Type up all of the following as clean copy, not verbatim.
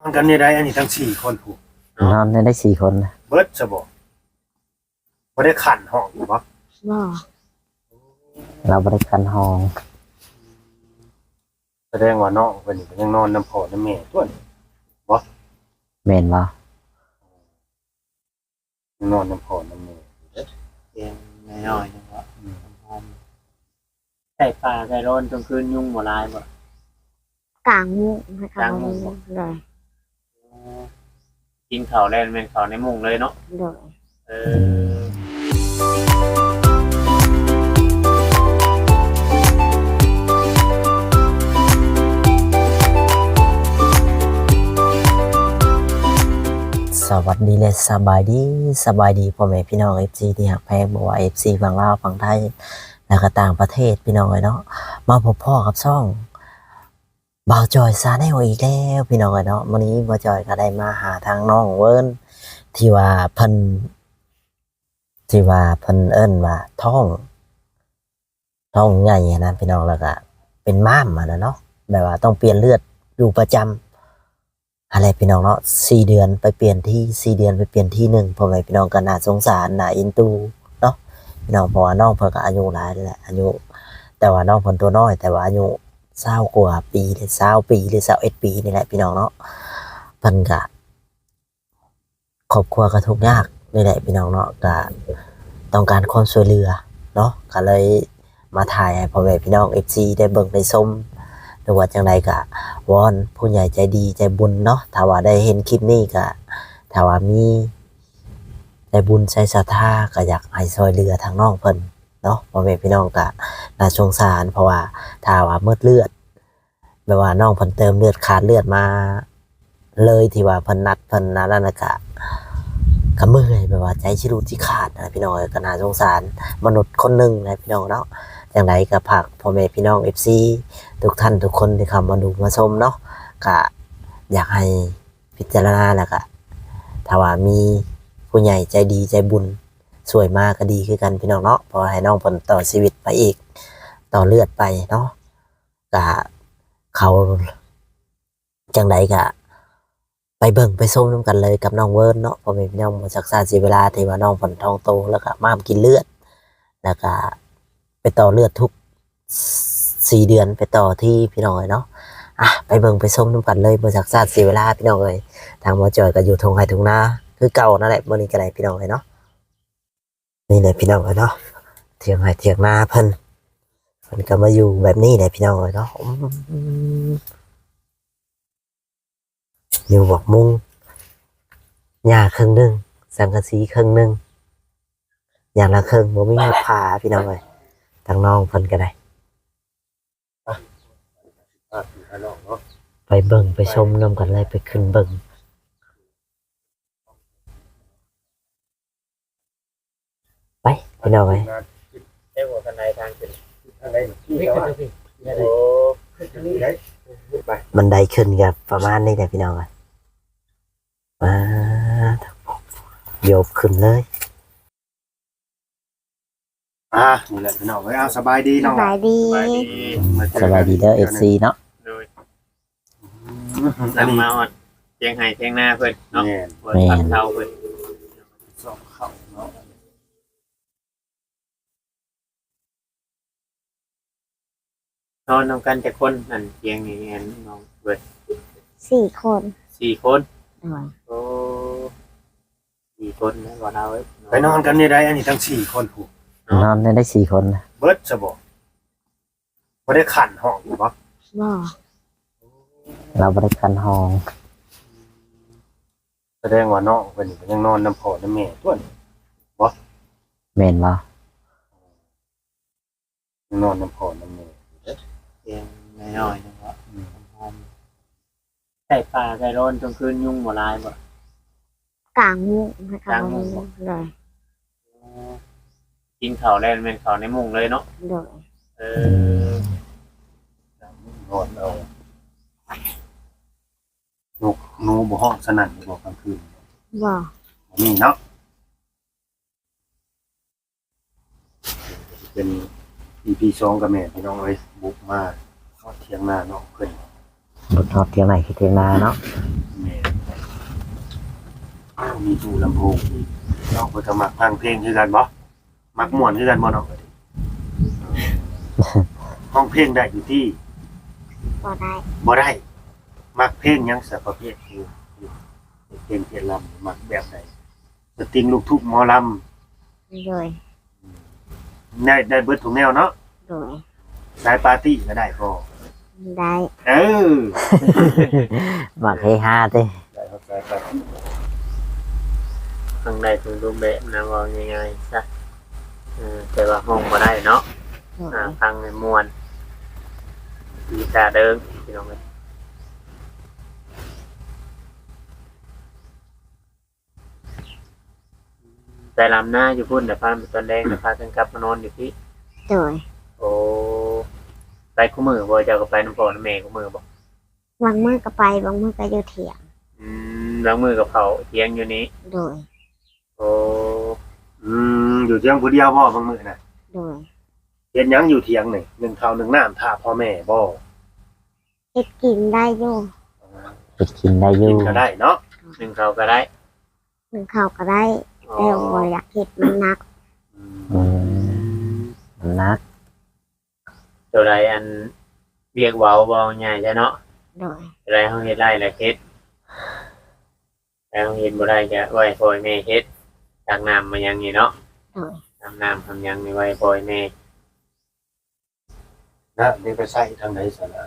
มันกันได้อันนี้ทั้ง4คนผูก นอนได้4 คนนะ เบิดซะบ่บ่ได้ขันห้องบ่ บ่ เราบ่ได้คันห้อง แสดงว่าน้องเพิ่นนี่ก็ยังนอนน้ำพ่อน้ำแม่ตัวนี่ แม่นบ่ ยังนอนน้ำพ่อน้ำแม่ เตียงน้อยๆนะครับหอมใส่ปลาใส่ร้อนกลางคืนยุงบ่ลายบ่ กลางมุ้งให้เขาเลย กินข้าวแล้วแม่นข้าวในมุ้งเลยเนาะ เลย เออ สวัสดีและสบายดีพ่อแม่พี่น้อง FC ที่ฮักแพงบ่ว่า FC ฝั่งลาวฝั่งไทยแล้วก็ต่างประเทศพี่น้องเอ้ยเนาะมาพบพ่อกับช่องบ่าวจอยซาแนลอีกแล้วพี่น้องเอ้ยเนาะมื้อนี้บ่าวจอยก็ได้มาหาทางน้องเวิร์นที่ว่าเพิ่นเอิ้นว่าท้องใหญ่นะพี่น้องแล้วก็เป็นม้ามอ่ะนะเนาะแบบว่าต้องเปลี่ยนเลือดอยู่ประจำอะไรพี่น้องเนาะ4 เดือนไปเปลี่ยนที่4 เดือนไปเปลี่ยนที่1พ่อแม่พี่น้องก็น่าสงสารน่าเอ็นดูเนาะพี่น้องเพราะว่าน้องเพิ่นก็อายุหลายแล้วแหละอายุแต่ว่าน้องเพิ่นตัวน้อยแต่ว่าอายุ20 กว่าปีหรือ20 ปีหรือ21 ปีนี่แหละพี่น้องเนาะเพิ่นก็ครอบครัวก็ทุกข์ยากนี่แหละพี่น้องเนาะก็ต้องการความช่วยเหลือเนาะก็เลยมาถ่ายให้พ่อแม่พี่น้อง FC ได้เบิ่งได้ชมหรือว่าจังไดก็วอนผู้ใหญ่ใจดีใจบุญเนาะถ้าว่าได้เห็นคลิปนี้ก็ถ้าว่ามีใจบุญใจศรัทธาก็อยากให้ช่วยเหลือทางน้องเพิ่นเนาะพ่อแม่พี่น้องก็น่าสงสารเพราะว่าถ้าว่าหมดเลือดแบบว่าน้องเพิ่นเติมเลือดขาดเลือดมาเลยที่ว่าเพิ่นนัดเพิ่นนั่นน่ะก็เมื่อยแบบว่าใจชิรุที่ขาดนะพี่น้องก็น่าสงสารมนุษย์คนหนึงนะพี่น้องเนาะจังไดก็ฝากพ่อแม่พี่น้อง FC ทุกท่านทุกคนที่เข้ามาดูมาชมเนาะก็อยากให้พิจารณาแล้วก็ถ้าว่ามีผู้ใหญ่ใจดีใจบุญสวยมากก็ดีคือกันพี่น้องเนาะเพราะให้น้องผลต่อชีวิตไปอีกต่อเลือดไปเนาะก็เขาจังไดก็ไปเบิ่งไปส้มน้ำกันเลยกับน้องเวิร์นเนาะเพราะเป็นน้องมาจากซาเสียเวลาที่ว่าน้องผลทองโตแล้วก็ม้ามกินเลือดแล้วก็ไปต่อเลือดทุก4 เดือนไปต่อที่พี่น้องเนาะไปเบิ่งไปส้มน้ำกันเลยมาจากซาเสียเวลาพี่น้องเลยทางหมอจอยก็อยู่ทงไห้ทงนาคือเก่านั่นแหละมื้อนี้ก็ได้พี่น้องเลยเนาะนี่แหละพี่น้องเลยเนาะเถียงไห้เถียงนาเพิ่นก็มาอยู่แบบนี้แหละพี่น้องเลยเนาะอยู่บอกมุงหญ้าครึ่งนึงสังกะสีครึ่งนึงอย่างละครึ่งบ่มีให้ผ่าพี่น้องเลยทางน้องเพิ่นก็ได้ไปเบิ่งไปชมนำกันเลยไปขึ้นเบิ่งไปพี่น้องเลย เอ้หัวกันในทางขึ้น อะไรที่ว่าโอ้ขึ้นได้ไป บันไดขึ้นกับประมาณนี้แหละพี่น้องเลยมาโยบขึ้นเลยนี่แหละพี่น้องเอาสบายดี ส น้อง บายดี สบายดีเด้อ FC เนาะ โดย อันนี้ นำมาอดเตียงไห้เตียงหน้าเพิ่นเนาะ แม่น เพิ่นตัดเท้าเพิ่น สอบเข้าเนาะ นอนนำกันแต่คนนั่นเตียงนี่แอนน้องเบิด 4 คน 4 คน เลย โอ้4 คนนะว่าเราเอ้ย ไปนอนกันได้อันนี้ทั้ง4คนผูก นอนได้4 คนนะ เบิดซะบ่บ่ได้ขันห้องบ่ บ่ เราบ่ได้คันห้อง แสดงว่าน้องเพิ่นนี่ก็ยังนอนน้ำพ่อน้ำแม่ตัวนี่ แม่นบ่ ยังนอนน้ำพ่อน้ำแม่ เตียงน้อยๆนะครับหอมใส่ปลาใส่ร้อนกลางคืนยุงบ่ลายบ่ กลางมุ้งให้เขาเลย กินข้าวแล้วแม่นข้าวในมุ้งเลยเนาะ เลย เออน อนเอาหนูบ่ห้องสนั่นบ่กลางคืน บ่ บ่มีเนาะเป็น EP 2กับแม่พี่น้องเอ้ยบุกมาเข้าเถียงนาน้องเพิ่น รถฮอดเที่ยงไหนคือเที่ยงนาเนาะ แม่ มีตู้ลำโพงอีกน้องเพิ่นก็มักฟังเพลงคือกันบ่มักม่วนคือกันบ่น้องห้องเพลงได้อยู่ที่ บ่ได้ บ่ได้มักเพลงหยังสักประเภทอยู่เพลงเทียนลำมักแบบใดสตริงลูกทุ่งหมอล โดย ำได้เบิดทุกแนวเนาะ โดย สายปาร์ตี้ก็ได้พอ ได้ เออ มักเฮฮาติ ได้ครับสายปาร์ตี้ ข้างในถึงรูปแบบนะว่าง่ายๆซะแต่ว่าห้องบ่ได้เนาะ โดย ฟังในมวนอีตาเดิงพี่น้องเอ้ยไปลำหน้าอยู่พุ่นแต่พาไปตอนแดงแต่พากันกลับมานอนอยู่ที่ โดย โอ้ไปคู่มือบ่เจ้าก็ไปน้ำพ่อน้ำแม่คู่มือบ่ บางมื้อก็ไปบางมื้อก็อยู่เถียง ล้างมือกับเขาเที่ยงอยู่นี้ โดย โอ้ อยู่เถียงผู้เดียวบ่บางมื้อน่ะ โดย เฮ็ดหยังอยู่เถียงนี่นึ่งข้าวนึ่งน้ำท่าพ่อแม่บ่ เฮ็ดกินได้อยู่ ไปกินได้อ กิ ยู่ นก็ได้เนาะ หนึ่งเขาก็ได้ หนึ่งข้าวก็ได้ อ๋อ แต่บ่อยากเฮ็ดมันหนัก อืมนัก ตัวใดอันเรียกเว้าบ่ง่ายจ้ะเนาะ โดย ตัวใดเฮาเฮ็ดได้แล้วเฮ็ดแล้วเฮ็ดบ่ได้ก็ไว้ปล่อยแม่เฮ็ดตักน้ำมายังนี่เนาะ โดย น้ำทำยังนี่ไว้ปล่อยแม่ นะนี่ไปใส่ทางไหนซะนะ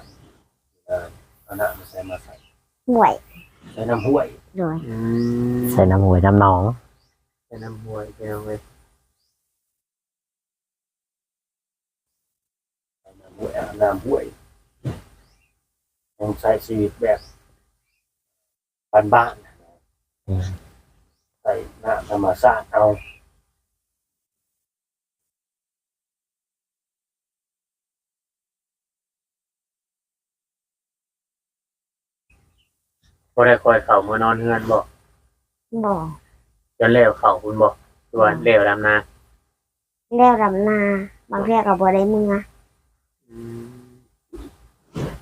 เอาน้ำมาใส่มาใส่ ห่วย ใส่น้ำห้วย โดย ใส่น้ำหวยน้ำหนอง เป็นน้ำห้วยพี่น้องเอ้ย ใส่น้ำห้วยอาบน้ำห้วยต้องใช้ชีวิตแบบบ้านๆใส่น้ำธรรมชาติเอา บ่ได้คอยเข้ามานอนเฮือนบ่ บ่ จนแล้วเข้าคุณบ่ตัวแล้วดำนา แล้วดำนาบางเทื่อก็บ่ได้มื้อ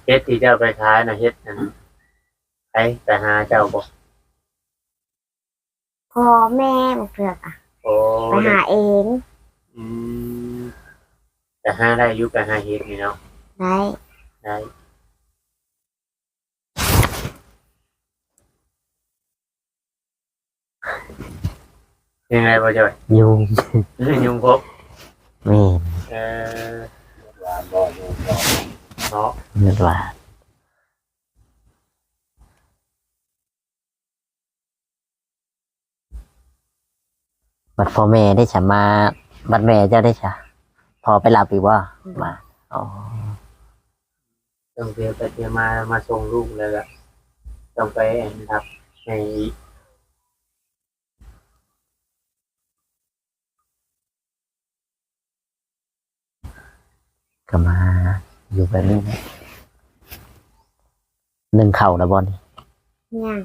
เฮ็ดที่เจ้าไปขายน่ะเฮ็ดนั่นไปหาเจ้าบ่ พ่อแม่บางเทื่อก็ โอ้ ไปหาเอง อืมแต่หาได้อยู่ก็หาเฮ็ดนี่เนาะ ได้ ได้ยังไงบ่จ่อย ยุง ยุงครบ แม่น เออ หวานบ่อยู่บ่ เนาะ เงินว่าบัดพ่อแม่ได้ฉะมาบัดแม่เจ้าได้ฉะพอไปรับอีกว่ามาอ๋อ ต้องเตรียมไปเตรียมมาส่งลูกแล้วก็ต้องไปอันทับใน ก็มาอยู่แบบนี้นะหนึ่งเข่าแล้วบอล ย่าง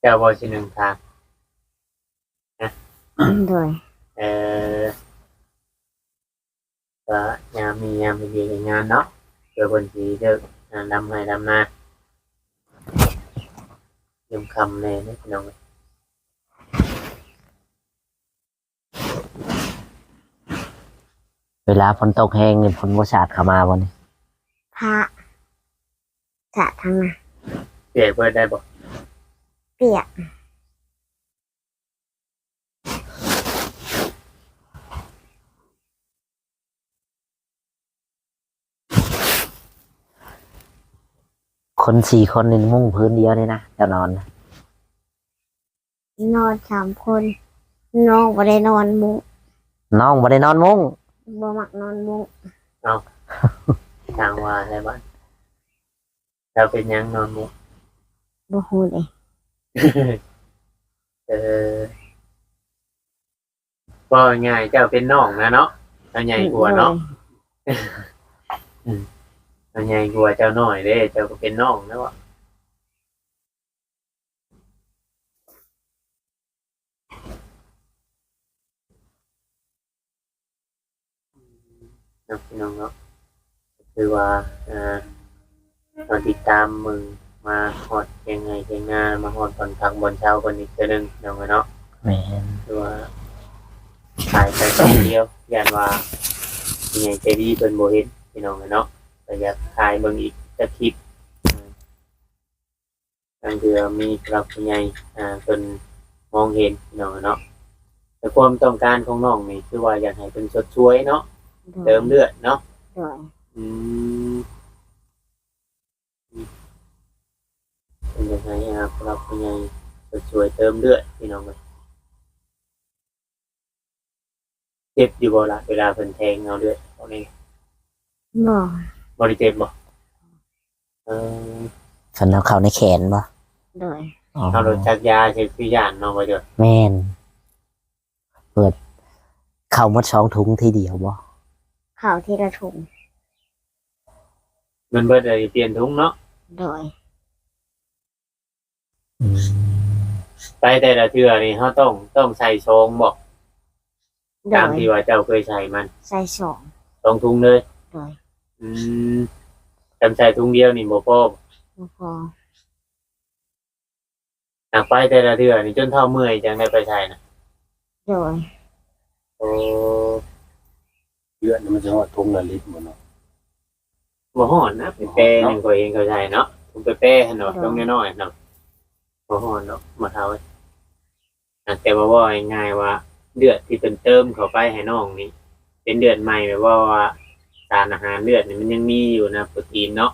เจ้าบ่สิหนึ่งทาง โดย เออก็ยามมียามมีงานเนาะเพื่อคนสีเลิกดำให้ดำนายืมคำเลยนะพี่น้อง เวลาฝนตกแห้งนี่ฝนบ่สาดเข้ามาบอล พระจะทางน่ะ เปียกเปิดได้บ่ เปียก คน4 คนในมุ้งพื้นเดียวนี่นะจะนอนนะ นอน3 คนน้องบ่ได้นอนมุ้ง น้องบ่ได้นอนมุ้ง บ่มักนอนมุ้ง ทางว่าใช่บ้านเราเป็นหยังนอนมุก บ่ฮู้เลย เออก็ง่ายเจ้าเป็นน้องนะเนาะเจ้าใหญ่กว่าเนาะเจ้าใหญ่กว่าเจ้าน้อยเด้เจ้าก็เป็นน้องนะวะน้องพี่น้องเนาะคือว่าเราติดตามมึง มาฮอดเพียงไงเพียงนามาฮอดตอนพักบนเช้าคนอีกเทื่อนึงน้องเนาะ แม่น คือว่าขายไปตอนเดียวยันว่ายังไงใจดีเพิ่นบ่เห็นพี่น้องเนาะแต่อยากขายเบิ่งอีกจะคลิปอันเดือมีครับผู้ใหญ่เพิ่นมองเห็นพี่น้องเนาะแต่ความต้องการของน้องนี่คือว่าอยากให้เพิ่นสดช่วยเนาะเติมเลือดเนาะ โดย อืมเป็นยังไงครับผู้ใหญ่สดช่วยเติมเลือดพี่น้องเอ้ยเจ็บอยู่บ่ล่ะเวลาเพิ่นแทงเอาเลือดเอานี่ บ่ บ่ได้เจ็บบ่เออ ฝันเอาเข้าในแขนบ่ โดย อ๋อ เอารถจักรยานใช้คือย่านเนาะว่าเด้อ แม่นเปิดเข้าหมด2ถุงทีเดียวบ่ ข่าวที่ระถุง มันเบิดได้เปลี่ยนถุงเนาะ โดย อืม ไปแต่ละเทื่อนี่เฮาต้องใส่ซองบ่ โด ตาม ย ที่ว่าเจ้าเคยใส่มัน ใส่สอง 2ถุงเลย โดย อืมจำใส่ถุงเดียวนี่บ่พอ บ่พอ ไปแต่ละเทื่อนี่จนเท่าเมื่อยจังได้ไปใส่น่ะ โดย โอ้ เลือดมันจะฮอดทงละลิตรหมดเนาะ บ่ฮ้อนนะไปแปรหนึงก็เองเข้าใจเนาะผมไปแปรหั่นเนาะต้องน้อยๆเนาะบ่ฮ้อนเนาะบ่เท่าแต่ว่าง่ายๆว่าเลือดที่เป็นเติมเข้าไปให้น้องนี่เป็นเลือดใหม่แบบว่าสารอาหารเลือดนี่มันยังมีอยู่นะโปรตีนเนาะ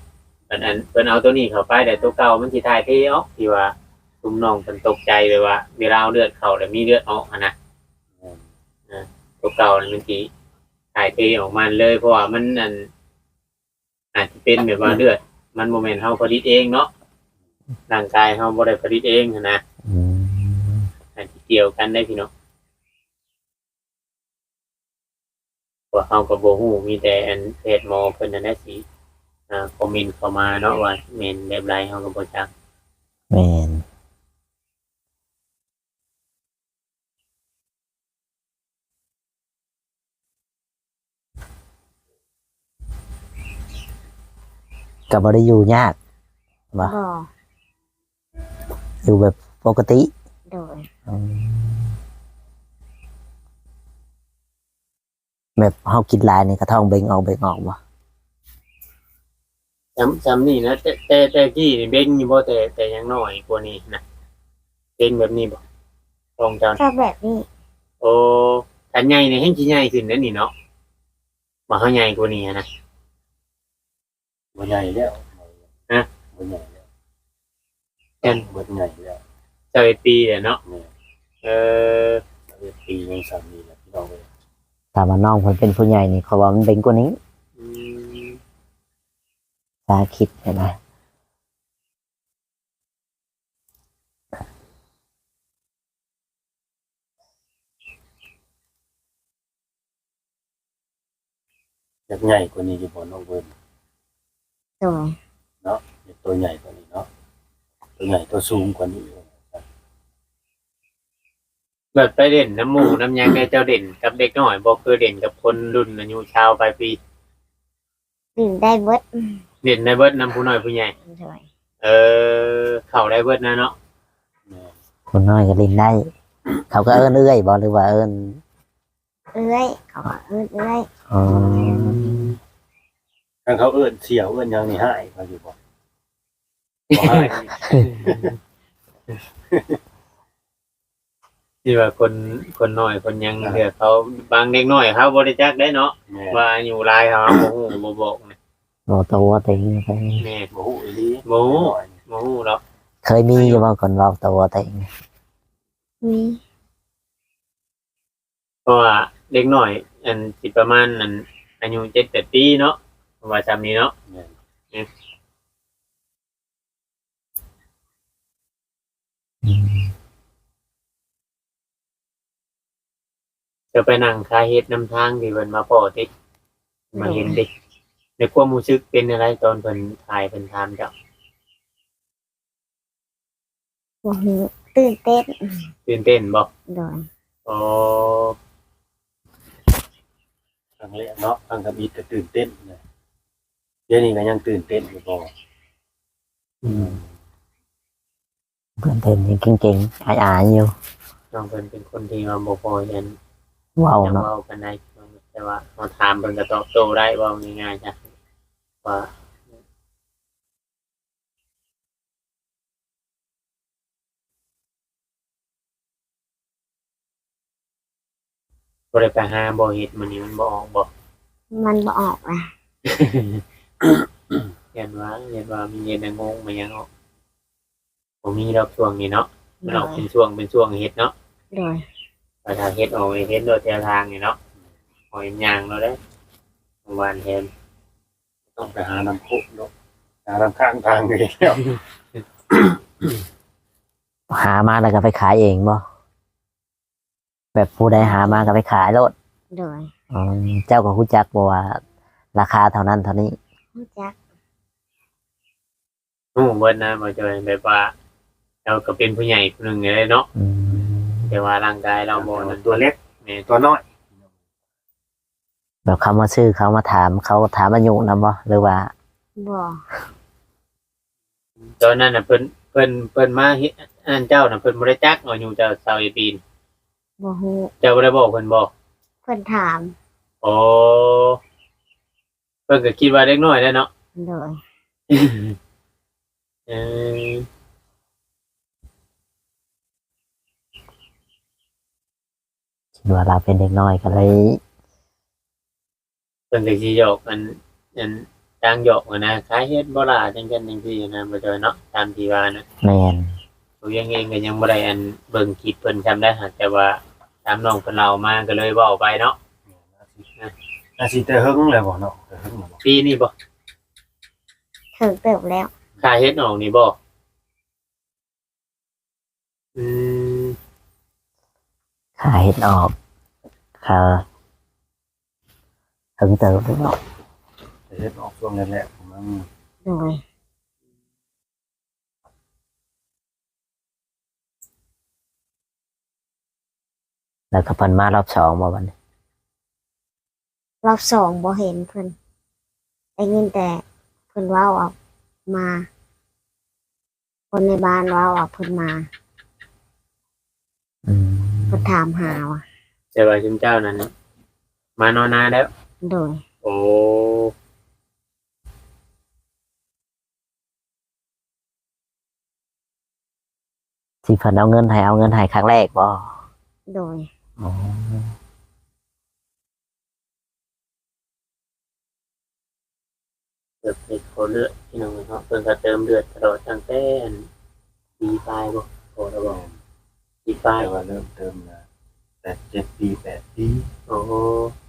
อันเพิ่นเอาตัวนี้เข้าไปแต่ตัวเก่ามันสิถ่ายเทออกที่ว่าซุมน้องเพิ่นตกใจเลยว่าเวลาเอาเลือดเข้าแล้วมีเลือดออกอะนะตัวเก่านี่มันสิถ่ายเทออกมาเลยเพราะว่ามันอาจจะเป็นแบบว่าเลือดมันบ่แม่นเฮาผลิตเองเนาะร่างกายเฮาบ่ได้ผลิตเองหั้นนะ อืม อาจจะเกี่ยวกันได้พี่น้องว่าเฮาก็บ่ฮู้มีแต่อันเพจหมอเพิ่นนั่นแหละสิคอมเมนต์เข้ามาเนาะว่าแม่นแบบไรเฮาก็บ่จัก แม่นก็บ่ได้อยู่ยากบ่ บ่ อยู่แบบปกติ โดย อืมแบบเฮากินหลายนี่ก็ท้องเบ่งออกบ่ จำนี่นะแต่กี้นี่เบ่งอยู่บ่แต่ยังน้อยกว่านี้นะเป็นแบบนี้บ่ต้องจัง ก็แบบนี้ โอ้คันใหญ่นี่แฮงสิใหญ่ขึ้นนั่นนี่เนาะบ่เฮาใหญ่กว่านี้นะ บ่ใหญ่แล้ว ฮะ บ่ใหญ่แล้ว แม่น บ่ใหญ่แล้ว 21ปีแล้วเนาะ เนี่ย เออ ปียังสามีแล้วพี่น้องเอ้ย ถ้าว่าน้องเพิ่นเป็นผู้ใหญ่นี่เขาว่ามันเบ่งกว่านี้ อืม ตาคิดเห็นไหม อยากใหญ่กว่านี้อยู่บ่น้องเบิ่น โดย อยากตัวใหญ่กว่านี้เนาะตัวใหญ่ตัวสูงกว่านี้ แบบไปเด่นน้ำหมูน้ำยางได้เจ้าเด่นกับเด็กน้อยบ่คือเด่นกับคนรุ่นอายุชาวปลายปี ดื่มได้เบิด เด่นได้เบิดนำผู้น้อยผู้ใหญ่ โดย เข้าได้เบิดนะเนาะ แม่ คนน้อยก็เล่นได้ เขาก็เอิ้นเอื้อยบ่หรือว่าเอิ้น เอ้ยเขาก็เอ้ย อ๋อ คันเขาเอิ้นเสี่ยวเอิ้นหยังนี่หายเขาอยู่บ่บ่หาย ที่ว่าคนน้อยคนยังเถื่อเขาบางเด็กน้อยเขาบ่ได้จักได้เนาะ แม่ ว่าอยู่หลายเขาบ่ฮู้บ่บอกนะ บ่โตว่าเต็งไป แม่ บ่ฮู้อีหลี บ่ฮู้บ่ฮู้หรอก เคยมีอยู่บ่คนเว้าโตว่าเต็ง มี เพราะว่าเด็กน้อยอันสิประมาณอันอายุ7-8ปีเนาะว่าจำนี้เนาะ แม่ อืม จะไปนั่งคาเฮ็ดนำทางที่เพิ่นมาพ้อติมาเห็นดิในความรู้สึกเป็นอะไรตอนเพิ่นถ่ายเพิ่นถามเจ้า บ่ฮู้ตื่นเต้น ตื่นเต้นบ่ โดย อ๋อ ครั้งแรกเนาะครั้งทำอีกก็ตื่นเต้นนะเดี๋ยวนี้ก็ยังตื่นเต้นอยู่บ่ อืม เพื่อนเพิ่นยังเก่งๆอายๆอยู่ น้องเพิ่นเป็นคนที่ว่าบ่พอยัน เว้า ยัง เนาะ เว้ากันได้แต่ว่าเราถามเพิ่นก็ตอบโต้ได้เว้าง่ายๆจ้ะว่าบ่ได้ไปหาบ่เฮ็ดมื้อนี้มันบ่ออกบ่ มันบ่ออกนะ เรียนว่ามีเย็นงงมายังออกผมมีรอบช่วงนี้เนาะมันออกเป็นช่วงเฮ็ดเนาะ โดย แต่ถ้าเฮ็ดออกเฮ็ดโดยแนวทางนี่เนาะหอยยางเราได้วานแทน ต้องไปหาน้ำพุเนาะหาน้ำข้างทางนี่แล้ว หามาแล้วก็ไปขายเองบ่แบบผู้ใดหามาก็ไปขายโลด โดย อืมเจ้าก็รู้จักบ่ว่าราคาเท่านั้นเท่านี้ รู้จัก เบิดนะบ่จอยแบบว่าเราก็เป็นผู้ใหญ่ผู้หนึงเลยเนาะ อืม แต่ว่าร่างกายเราบ่นั่น ตัวเล็ก แม่ ตัวน้อย แบบเขามาซื้อเขามาถามเขาถามอายุนำบ่หรือว่า บ่ ตอนนั้นน่ะเพิ่นมาเฮ็ดอันเจ้าน่ะเพิ่นบ่ได้จักอายุเจ้า20ปี บ่ฮู้ เจ้าบ่ได้บอกเพิ่นบ่ เพิ่นถาม อ๋อเพิ่นก็คิดว่าเด็กน้อยแล้วเนาะ โดย เออ คิดว่าเราเป็นเด็กน้อยก็เลย เพิ่นก็สิหยอกอันต่างหยอกอะนะคล้ายเฮ็ดบ่ล่ะจังซั่นจังซี่นะบ่จอยเนาะตามที่ว่านะ แม่น ตัวเองก็ยังบ่ได้อันเบิ่งคลิปเพิ่นจำได้หากแต่ว่าตามน้องเพิ่นเล่ามาก็เลยเว้าไปเนาะ น่าสิแต่หึงเลยบ่เนาะแต่หึงบ่ ปีนี้บ่ ถึงเติบแล้ว ค่าเฮ็ดออกนี่บ่อืม ขายเห็ดออกค่ะถึงเติมเนาะ แต่เฮ็ดออกช่วงแรกๆมัน โดย แล้วก็เพิ่นมารอบสองบ่วันนี้ รอบสองบ่เห็นเพิ่นได้ยินแต่เพิ่นเว้าออกมา คนในบ้านเว้าออกเพิ่นมา อืม เพิ่นถามหาว่ะ แต่ว่าชุมเจ้านั้นมานอนนาแล้ว โดย โอ้ ที่เพิ่นเอาเงินให้ครั้งแรกบ่ โดย อ๋อ เติบเฮ็ดโคเลือดพี่น้องเนาะเพิ่นก็เติมเลือดตลอดตั้งแต่อันปีปลายบ่โอ้แล้วบ่ปีปลาย แต่ว่าเริ่มเติมนะแต่7 ปี 8 ปี โอ้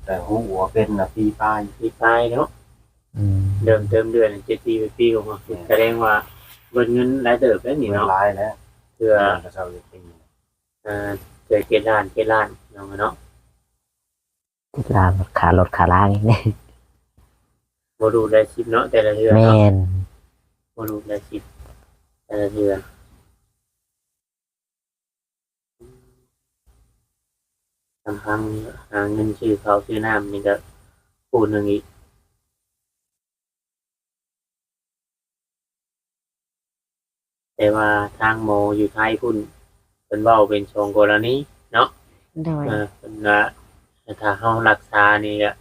แต่หูหัวเป็นน่ะปีปลาย ปีปลายเนาะ อืม เดิมเติมเดือน7 ปี8 ปีของมันแสดงว่าเบิดเงินหลายเติบแล้วนี่ มัน เนาะ หลายแล้ว เพื่อ ก็เจ้าอยู่ปี เกิดเกณฑ์ล้านน้องเนาะ ที่ร้านขารถขาล่างนี่ บ่ดูได้ชิปเนาะแต่ละเดือน แม่ เนาะ น บ่ดูได้ชิปแต่ละเดือนสำคัญหาเงินชื่อเขาชื่อน้ำนี่ก็พูดหนึงอีกแต่ว่าทางโมอยู่ไทยพุ่นเป็นเว้าเป็นชงกรณีเนาะ โดย เป็นว่าถ้าเฮารักษานี่ก็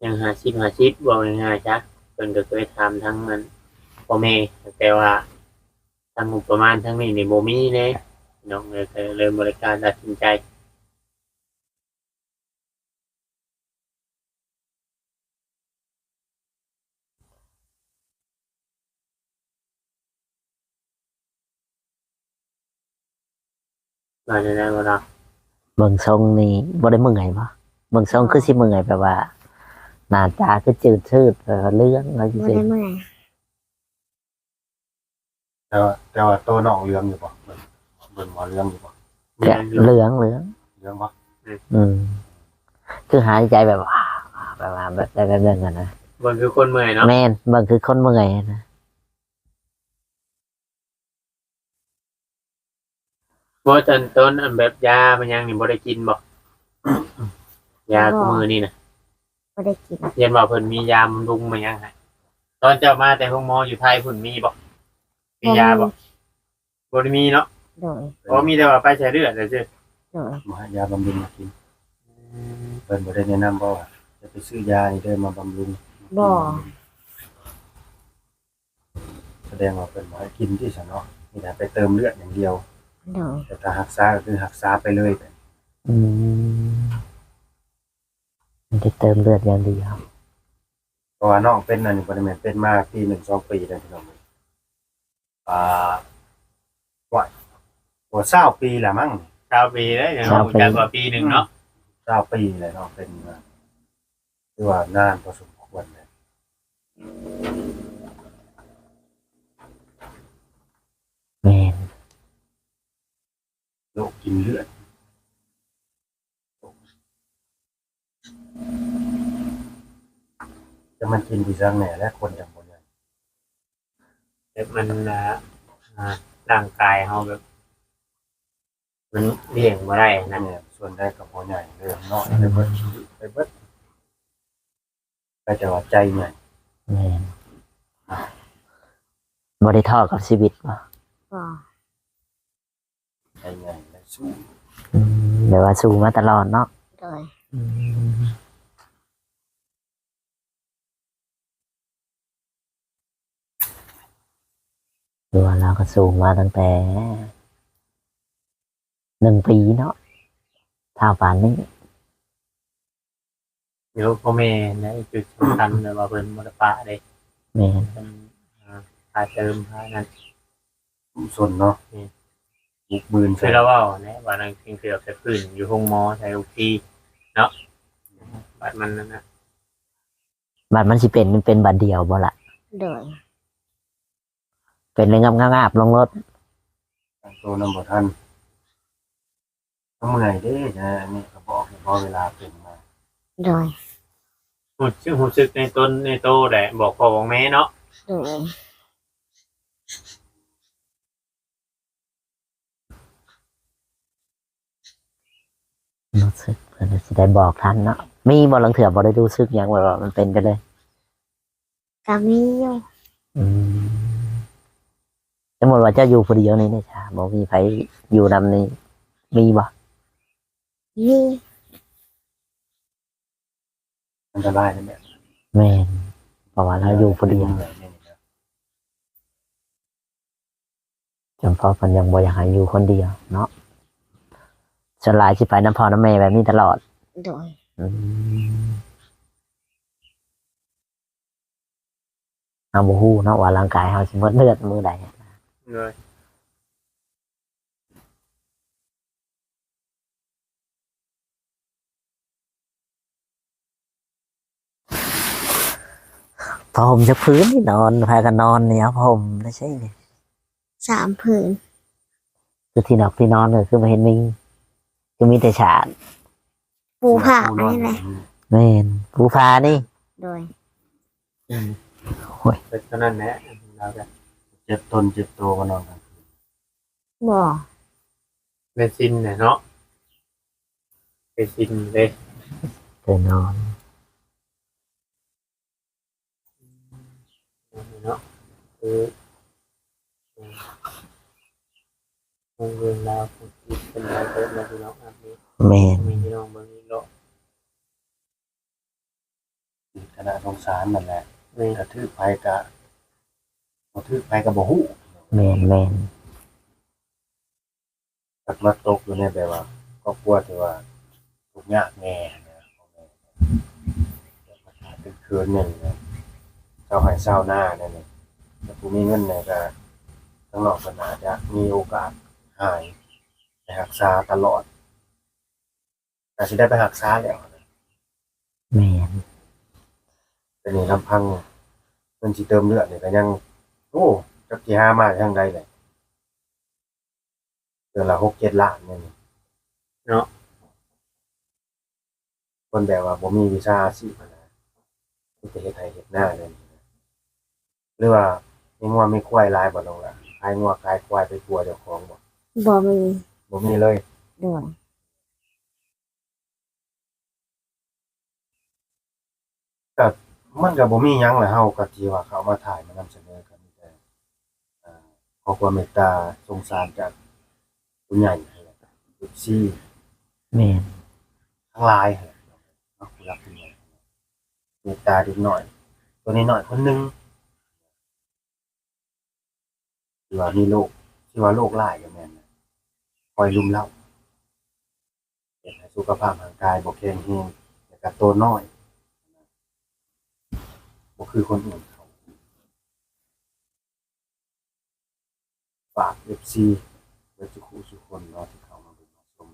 ยัง50ว่าง่ายๆจ้ะเพิ่นก็เคยถามทั้งนั้นพ่อแม่แต่ว่าทางงบประมาณทั้งนี้นี่บ่มีแน่น้องเลยก็เลยบริการตัดสินใจว่าได้บ่ล่ะ เบิ่งทรงนี่บ่ได้เมื่อยบ่เบิ่งทรงคือสิเมื่อยแบบว่าหน้าตาคือจืดชืดแบบว่าเรื่องอะไร บ่ สิ ได้เมื่อย แต่ว่าตัวน้องเรืองอยู่บ่เบิ่งว่าเรืองอยู่บ่ แกะเหลือง เรืองบ่ อืมคือหายใจแบบว่าแบบว่าแบบได้แบบนั้นกันนะ บ่คือคนเมื่อยเนาะ แม่นเบิ่งคือคนเมื่อยนะ บ่จนต้นอันแบบยามันยังนี่บ่ได้กินบ่ยาคุมื้อนี่น่ะ บ่ได้กิน เห็นว่าเพิ่นมียาบำรุงมายังให้ตอนเจ้ามาแต่ห้องหมออยู่ไทยเพิ่นมีบ่มียาบ่ บ่ได้มีเนาะ โดย เพราะมีแต่ว่าไปใช้เลือดแต่ซื่อ โดย บ่ให้ยาบำรุงมากินเพิ่นบ่ได้แนะนำบ่ว่าจะไปซื้อยานี่เด้อมาบำรุง บ่ แสดงว่าเพิ่นบ่ให้กินที่ซะเนาะมีแต่ไปเติมเลือดอย่างเดียว โดย แต่ถ้ารักษาก็คือรักษาไปเลย อืมมันได้เติมเลือดอย่างเดียว เพราะว่าน้องเป็นนั่นนี่บ่ได้แม่นเป็นมาปี1 2ปีแล้วพี่น้องอ่าว่าหัว20ปีแล้วมั้ง ชาวปีได้อย่างน้อยกันกว่าปีหนึงเนาะ 20ปีแล้วเนาะเป็นมาคือว่านานพอสมควรเลย แม่น โรคกินเลือดจะมันกินที่ซังแหน่และคนจังบ่เนี่ย แบบมันร่างกายเฮาแบบ มันเลี้ยงบ่ได้นะ เนี่ยส่วนได้กับบ่ใหญ่เรื่องน้อยไปเบิดก็จะว่าใจใหญ่ แม่นบ่ได้ท้อกับชีวิตบ่ บ่ ใจใหญ่และสู้ เดี๋ยวว่าสู้มาตลอดเนาะ โดย ดูว่าเราก็สู้มาตั้งแต่1 ปีเนาะถ้าป่านนี้ เดี๋ยวพ่อแม่ในจุดสำคัญเลยว่าเพิ่นบ่ได้ปะเด้ แม่น เพิ่นพาเติมพานั่น สนเนาะบุกบืน คือเราเว้าแหละว่านั่นเกือบจะพื้นอยู่ห้องหมอใช้โอเคเนาะบัดมันนั่นน่ะ บัดมันสิเป็นมันเป็นบัดเดียวบ่ล่ะ โดย เป็นเลยงับๆลงรถ ตั้งตัวนำบ่ทันเมื่อยเด้นะอันนี้ก็บอกพอเวลาเป็นมา โดย รู้สึกในตนในโตแหละบอกพ่อบอกแม่เนาะ โดย รู้สึกเพิ่นสิได้บอกทันเนาะมีบ่ลังเถื่อบ่ได้รู้สึกหยังว่ามันเป็นไปเลย ก็มีอยู่ อืมสมมุติว่าเจ้าอยู่ผู้เดียวนี่เนี่ยจ้ะบ่มีไผอยู่นำนี่มีบ่ มี อันตรายนั่นแหละ แม่นเพราะว่าเราอยู่ผู้เดียวจนพ่อเพิ่นยังบ่อยากให้อยู่คนเดียวเนาะส่วนหลายสิไปน้ำพ่อน้ำแม่แบบนี้ตลอด โดย อืมเอาบ่ฮู้เนาะว่าร่างกายเฮาสิหมดเลือดมื้อใด เลย พอผมจะพื้นนี่นอนพากันนอนเนี่ยครับผมไม่ใช่นี่ 3 ผืน คือที่นอกที่นอนเลยคือมาเห็นมีคือมีแต่ฉาด ปูผ้าอันนี้แหละ แม่นภูพานี่ โดย เป็นเท่านั้นแหละเราจะ เจ็บตนเจ็บตัวก็นอนกัน บ่ เป็นซินเนี่ยเนาะเป็นซินเลย เคยนอน เนาะคือเรื่องราวของชีวิตเป็นอะไรเกิดมาพี่น้องอันนี้ แม่น มีพี่น้องเบิ่งนี่เนาะ คณะสงสารนั่นแหละ นี่ กระทืบไปกะกระทืบไปกะบ่ฮู้ แม่นแม่น ตัดมาตกอยู่ในแบบว่าก็กลัวที่ว่าทุกข์ยากแน่นะของแม่มาถ่ายเป็นคืนหนึ่งนะเช้าให้เช้าหน้าเนี่ยนี่ถ้าผู้มีเงินเนี่ยก็ทั้งนอกก็น่าจะมีโอกาสหายไปรักษาตลอดแต่สิได้ไปรักษาแล้วนะ แม่น แต่นี่ลำพังเงินสิเติมเลือดเนี่ยก็ยังโอ้จักสิหามาทางใดเลยเดือนละ6-7 ล้านเนี่ยนี่ เนาะ คนแบบว่าบ่มีวิชาอาชีพอะนะมีแต่เฮ็ดไร่เฮ็ดนาเนี่ยหรือว่ามีงัวมีควายหลายบ่น้องล่ะขายงัวขายควายไปกลัวเจ้าของบ่ บ่มี บ่มีเลย โดย มันก็บ่มีหยังแหละเฮาก็ที่ว่าเขามาถ่ายมานำเสนอกันมีแต่ ขอความเมตตาสงสารจากผู้ใหญ่ลูกซี่ แม่น ทั้งหลายเนาะผู้รักผู้ใหญ่เมตตาเด็กหน่อย ตัวนี้หน่อยคนหนึงที่ว่ามีโรคที่ว่าโรคร้ายอย่างนั้นนะคอยลุมเล่าเป็นให้สุขภาพร่างกายบ่แข็งแรงแล้วก็ตัวน้อยบ่คือคนอื่นเขาฝาก FC ไว้ทุกคู่ทุกคนเนาะที่เขามาดูมาชม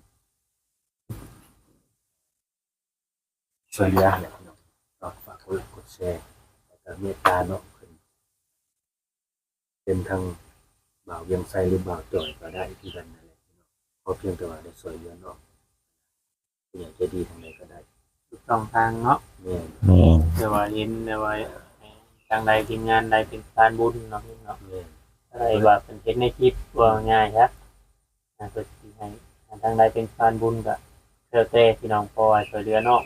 ช่วยเหลือแหละพี่น้องเนาะฝากกดแชร์แล้วก็เมตตาเนาะเป็นทางบ่าวเวียงไซหรือบ่าวจ่อยก็ได้ที่กันนั่นแหละพี่น้องเพราะเพียงแต่ว่าได้ช่วยเหลือเนาะผู้ใหญ่ใจดีทางใดก็ได้ ทุกช่องทางเนาะ แม่น แม่น เดี๋ยวว่าเห็นเดี๋ยวว่าทางใดทีมงานใดเป็นการบุญเนาะพี่เนาะ แม่น อะไรว่าเป็นเห็นในคลิปว่าง่ายครับก็สิให้ทางใดเป็นการบุญก็เพื่อแต่พี่น้องพอช่วยเหลือเนาะ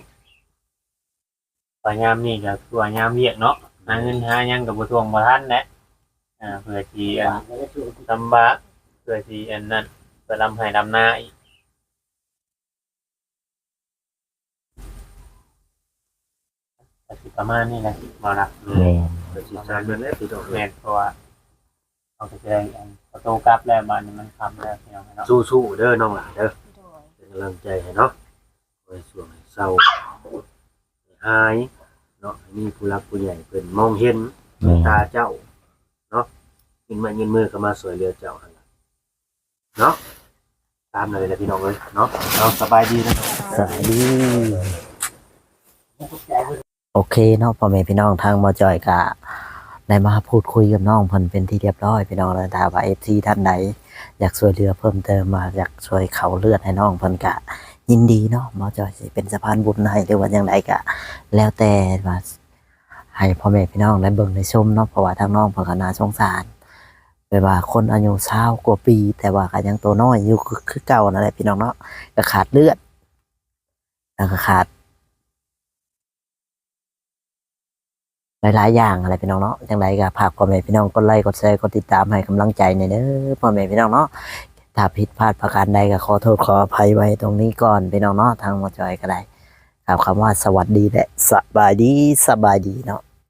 พยายามนี่ก็คือว่ายามเวียกเนาะหาเงินหาหยังก็บ่ทวงบ่ทันแหละเพื่อที่ลำบากเพื่อที่อันนั้นเพื่อลำให้ลำนาอีกก็สิประมาณนี้แหละบ่ล่ะ แม่น ก็สิสร้างเงินแล้วพี่น้อง แม่นเพราะว่าเขาก็จะได้อันประตูกลับแล้วบ้านนี้มันคำแล้วพี่น้องเนาะ สู้ๆเด้อน้องหลานเด้อ โดย เป็นกำลังใจให้เนาะไว้ช่วงให้เศร้าให้หายเนาะให้มีผู้รักผู้ใหญ่เพิ่นมองเห็น แม่น ตาเจ้าเนาะเงินมาเงินมือก็มาสวยเหลือเจ้าหั่นล่ะเนาะตามเลยแหละพี่น้องเอ้ยเนาะเอาสบายดีนะ สวัสดีโอเคเนาะพ่อแม่พี่น้องทางมอจอยก็ได้มาพูดคุยกับน้องเพิ่นเป็นที่เรียบร้อยพี่น้องแล้วถ้าว่า FC ท่านใดอยากช่วยเหลือเพิ่มเติมมาอยากช่วยเขาเลือดให้น้องเพิ่นก็ยินดีเนาะมอจอยสิเป็นสะพานบุญให้หรือว่าจังไดก็แล้วแต่ว่าให้พ่อแม่พี่น้องได้เบิ่งได้ชมเนาะเพราะว่าทางน้องเพิ่นก็น่าสงสารแบบว่าคนอายุ20กว่าปี แต่ว่าก็ยังตัวน้อยอยู่คือเก่านั่นแหละพี่น้องเนาะก็ขาดเลือดแล้วก็ขาดหลายๆอย่างอะไรพี่น้องเนาะจังไรก็ฝากพ่อแม่พี่น้องกดไลค์กดแชร์กดติดตามให้กำลังใจในอยเด้อพ่อแม่พี่น้องเนาะถ้าผิดพลาดประการใดก็ขอโทษขออภัยไว้ตรงนี้ก่อนพี่น้องเนาะทางหมอจอยก็ได้กล่าวคำว่าสวัสดีและสบายดีเนาะ